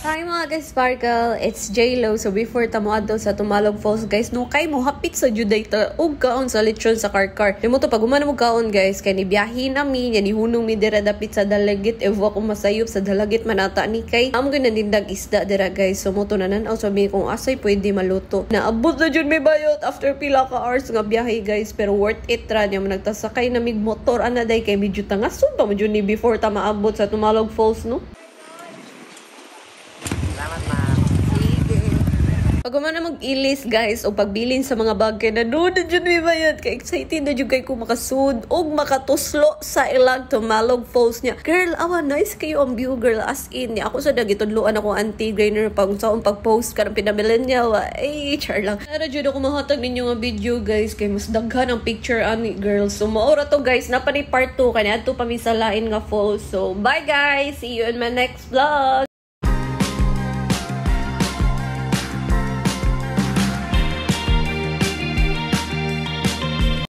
Hi mga ka-sparkle, it's J-Lo. So before tamuadto sa Tumalog Falls guys, no kay mo hapit sa Judayta og kaon sa lechon sa Karkar. Dimo to pag umano mo kaon guys, kay ni biyahe nami, nya ni hunong mi dira dapit sa Dalagit, ewa ko masayop sa Dalagit manata ni kay. Amo gyud nanindag isda dira guys. So mo to nanan-aw sabi kung asay pwede maluto. Naabot na jud may bayot after pila ka hours nga biyahe guys, pero worth it ra nya nagtasakay na mig motor ana day kay medyo tangason pa mo jud ni before ta maabot sa Tumalog Falls no. Pag na mag-ilis guys o pagbilin sa mga bagay na doon na dyan may bayad. Ka-excited na dyan kay ko makasud o makatuslo sa ilang Tumalog Falls niya. Girl, awa, nice kayo ang view girl. As in, ako sa dagitudluan ako anti-grainer pag saan pag-post ka ng pinamilan niya. Ay, char lang. Tara dyan ako mahatag ninyo nga video guys. Kay mas daghan ang picture ani girl. So, maura to guys. Napani part 2. Kanya ito pamisalain nga falls. So, bye guys. See you in my next vlog.